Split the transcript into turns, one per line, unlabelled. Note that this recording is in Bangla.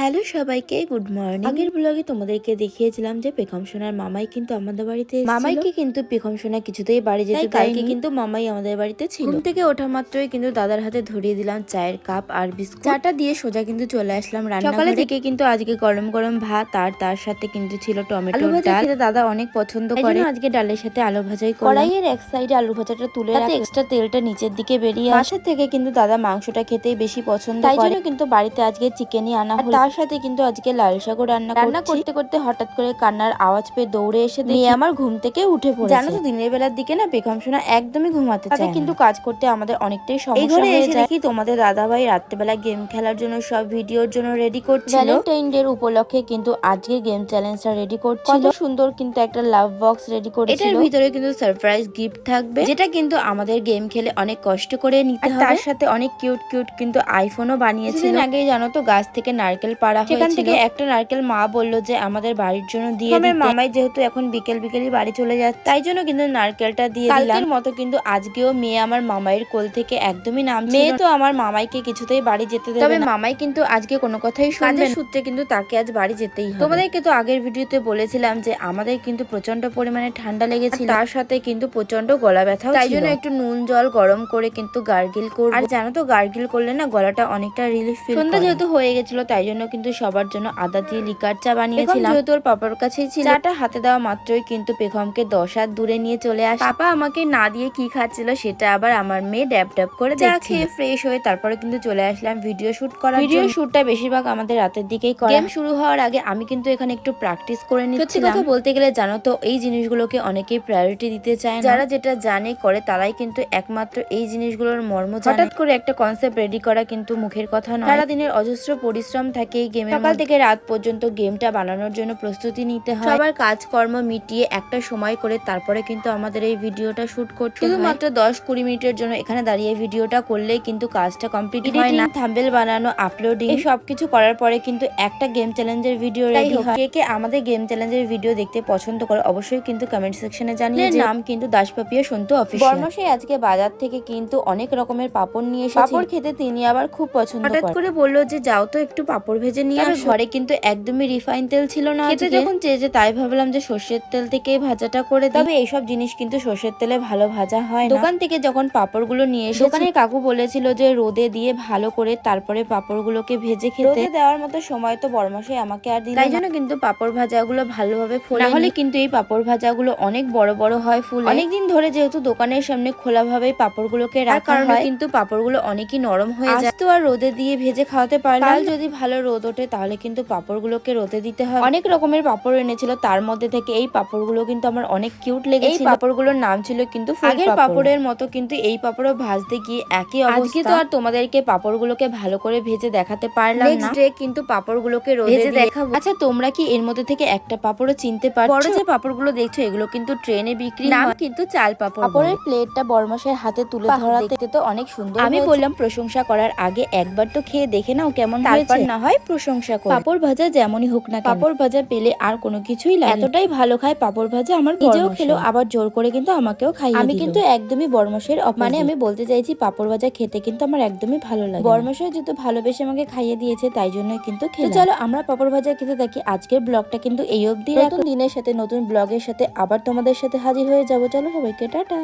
হ্যালো সবাইকে, গুড মর্নিং। আগের ব্লগে তোমাদেরকে দেখিয়েছিলাম যে পেখম সোনার মামাই কিন্তু আমাদের বাড়িতে এসেছিল। মামাইকে কিন্তু পেখম সোনা কিছুতেই বাড়ি যেতে দেয়নি, কিন্তু মামাই আমাদের বাড়িতে ছিল। ঘুম থেকে ওঠা মাত্রই কিন্তু দাদার হাতে ধরিয়ে দিলাম চায়ের কাপ আর বিস্কুট। চাটা দিয়ে সোজা কিন্তু চলে আসলাম রান্নাঘরে। সকালে থেকে কিন্তু আজকে গরম গরম ভাত আর তার সাথে কিন্তু ছিল টমেটো ভাজা। খেতে দাদা অনেক পছন্দ করে, আজকে ডালের সাথে আলু ভাজাই করলাম। কড়াইয়ের এক সাইডে আলু ভাজাটা তুলে রাখতে এক্সট্রা তেলটা নিচের দিকে বেরিয়ে আসে। থেকে কিন্তু দাদা মাংসটা খেতেই বেশি পছন্দ করে, তাই জন্য কিন্তু বাড়িতে আজকে চিকেনই আনা হলো। তার সাথে কিন্তু আজকে লাল শাকও রান্না করতে করতে হঠাৎ করে কান্নার আওয়াজ পেয়ে দৌড়ে এসে মেয়ে আমার ঘুম থেকে উঠে পড়েছে। জানো তো দিনের বেলার দিকে না পেখম সোনা একদমই ঘুমাতে চায় না, কিন্তু কাজ করতে আমাদের অনেকটাই সমস্যা হয়ে যায়। দেখি তোমাদের দাদাভাই রাত্রেবেলা গেম খেলার জন্য সব ভিডিওর জন্য রেডি করছিল। ভ্যালেন্টাইন ডে উপলক্ষে কিন্তু আজকে গেম চ্যালেঞ্জটা রেডি করছিল। কত সুন্দর কিন্তু একটা লাভ বক্স রেডি করেছিল। এটার ভিতরে কিন্তু সারপ্রাইজ গিফট থাকবে, যেটা কিন্তু আমাদের গেম খেলে অনেক কষ্ট করে নিতে হবে। তার সাথে অনেক কিউট কিউট কিন্তু আইফোনও বানিয়েছিল। আগেই জানো তো গাছ থেকে নারকেল পাড়া হয়েছিল, সেখান থেকে একটা নারকেল মা বললো যে আমাদের বাড়ির জন্য দিয়ে দিতে। মামাই যেহেতু এখন বিকেলই বাড়ি চলে যাচ্ছে, তাই জন্য কিন্তু নারকেলটা দিয়ে দিলাম। কালকের মতো কিন্তু আজকেও মেয়ে আমার মামাইয়ের কোল থেকে একদমই নামছিল। মেয়ে তো আমার মামাইকে কিছুতেই বাড়ি যেতে দেবে না, তবে মামাই কিন্তু আজকে কোনো কথাই শুনবে না। সূত্রে কিন্তু তাকে আজ বাড়ি যেতেই হবে। তোমাদেরকে তো আগের ভিডিওতে বলেছিলাম যে আমাদের কিন্তু প্রচন্ড পরিমাণে ঠান্ডা লেগেছিল, তার সাথে কিন্তু প্রচন্ড গলা ব্যথাও ছিল। তাই জন্য একটু নুন জল গরম করে কিন্তু গার্গিল করব। আর জানো তো গার্গিল করলে না গলাটা অনেকটা রিলিফ ফিল করে। সন্ধ্যা যেহেতু হয়ে গেছিল, তাই জন্য কিন্তু সবার জন্য আদা দিয়ে লিকার চা বানিয়েছিলাম। যেহেতু ওর পাপার কাছেই ছিল, চাটা হাতে দেওয়া মাত্রই কিন্তু পেখমকে 10 হাত দূরে নিয়ে চলে আসে। পাপা আমাকে না দিয়ে কি খাচ্ছিল সেটা আবার আমার মেয়ে ড্যাব ড্যাব করে চা খেয়ে ফ্রেশ হয়ে তারপরে কিন্তু চলে আসলাম ভিডিও শুট করার জন্য। ভিডিও শুটটা বেশিরভাগ আমাদের রাতের দিকেই করা। গেম শুরু হওয়ার আগে আমি কিন্তু এখানে একটু প্র্যাকটিস করে নিচ্ছিলাম। সত্যি কথা বলতে গেলে জানো তো এই জিনিসগুলোকে অনেকেই প্রায়োরিটি দিতে চায় না। যারা যেটা জানে করে তারাই কিন্তু একমাত্র এই জিনিসগুলোর মর্ম জানে। হঠাৎ করে একটা কনসেপ্ট রেডি করা কিন্তু মুখের কথা নয়। সারা দিনের অজস্র পরিশ্রম থাকে এই গেমে। সকাল থেকে রাত পর্যন্ত গেমটা বানানোর জন্য প্রস্তুতি নিতে হয়। সবার কাজকর্ম মিটিয়ে একটা সময় করে তারপরে কিন্তু আমাদের এই ভিডিওটা শুট করতে হয়। শুধুমাত্র 10-20 মিনিটের জন্য এখানে দাঁড়িয়ে ভিডিওটা করলেই কিন্তু কাজটা কমপ্লিট হয় না। থাম্বনেল বানানো, আপলোডিং, এই সবকিছু করার পরে কিন্তু একটা গেম চ্যালেঞ্জের ভিডিও রেডি হয়। কে কে আমাদের গেম চ্যালেঞ্জের ভিডিও দেখতে পছন্দ করে অবশ্যই কিন্তু কমেন্ট সেকশনে জানিয়ে। নাম কিন্তু দাসপাপিয়া সন্তু অফিসিয়াল। বর্মশাই আজকে বাজার থেকে কিন্তু অনেক রকমের পাপড় নিয়ে এসেছে। পাপড় খেতে তিনি আবার খুব পছন্দ করে। হঠাৎ করে বললো যে যাও তো একটু পাপড় ভেজে নিয়ে আসো। ঘরে কিন্তু একদমই রিফাইন তেল ছিল না। খেতে যখন চেয়েছে তাই ভাবলাম যে সর্ষের তেল থেকেই ভাজাটা করে দিই। তবে এইসব জিনিস কিন্তু সর্ষের তেলে ভালো ভাজা হয় না। দোকান থেকে যখন পাপড়গুলো নিয়ে এসে দোকানের কাকু বলেছিল যে রোদে দিয়ে ভালো করে তারপরে পাপড়গুলোকে ভেজে খেতে। রোদে দেওয়ার মতো সময় তো বর্মশাই আমাকে আর দিল না, তাই জন্য কিন্তু পাপড় ভাজাগুলো ভালোভাবে ফোলে, না হলে কিন্তু এই পাপড় ভাজাগুলো অনেক বড় বড় হয় ফুলে। অনেকদিন ধরে যেহেতু দোকানের সামনে খোলা ভাবে পাপড়গুলোকে রাখা হয়, কিন্তু পাপড়গুলো অনেকই নরম হয়ে যায়। তো আর রোদে দিয়ে ভেজে খাওয়াতে পারলাম। যদি ভালো রোদ ওঠে তাহলে কিন্তু পাপড়গুলোকে রোদে দিতে হবে। অনেক রকমের পাপড় এনেছিল, তার মধ্যে থেকে এই পাপড়গুলো কিন্তু আমার অনেক কিউট লেগেছিল। এই পাপড়গুলোর নাম ছিল কিন্তু আগের পাপড়ের মতো, কিন্তু এই পাপড়ও ভাজতে গিয়ে একই অবস্থা। আজকে তো আর তোমাদেরকে পাপড়গুলোকে ভালো করে ভেজে দেখাতে পারলাম না। নেক্সট ডে কিন্তু পাপড়গুলোকে রোদে দেখাবো। আচ্ছা তোমরা কি এর মধ্যে থেকে একটা পাপড়ও চিনতে পারছো? বড় যে পাপড়গুলো দেখছো এগুলো কিন্তু ট্রেনে বিক্রি হয়, নাম কিন্তু চাল পাপড়। পাপড়ের প্লেটটা বর্মশাই হাতে তুলে ধরা দেখতে তো অনেক সুন্দর। আমি বললাম প্রশংসা করার আগে একবার তো খেয়ে দেখে নাও কেমন হয়েছে, তারপর না হয় প্রশংসা করো। পাপড় ভাজা যেমনই হোক না, পাপড় ভাজা পেলে আর কোনো কিছুই লাগে। এতটাই ভালো খায় পাপড় ভাজা আমার নিজেও খেলো, আবার জোর করে কিন্তু আমাকেও খাইয়ে দিল। আমি কিন্তু একদমই বর্মশাইয়ের মানে আমি বলতে চাইছি পাপড় ভাজা খেতে কিন্তু আমার একদমই ভালো লাগে। বর্মশাই যেহেতু ভালোবেসে আমাকে খাইয়ে দিয়েছে তাই জন্যই কিন্তু খেলাম। চলো আমরা পাপড় ভাজা খেতে থাকি। আজকের ব্লগটা কিন্তু এই অবধি। নতুন দিনের সাথে নতুন ব্লগের সাথে আবার তোমাদের সাথে হাজির হয়ে যাবো। চলো সবাইকে টাটা।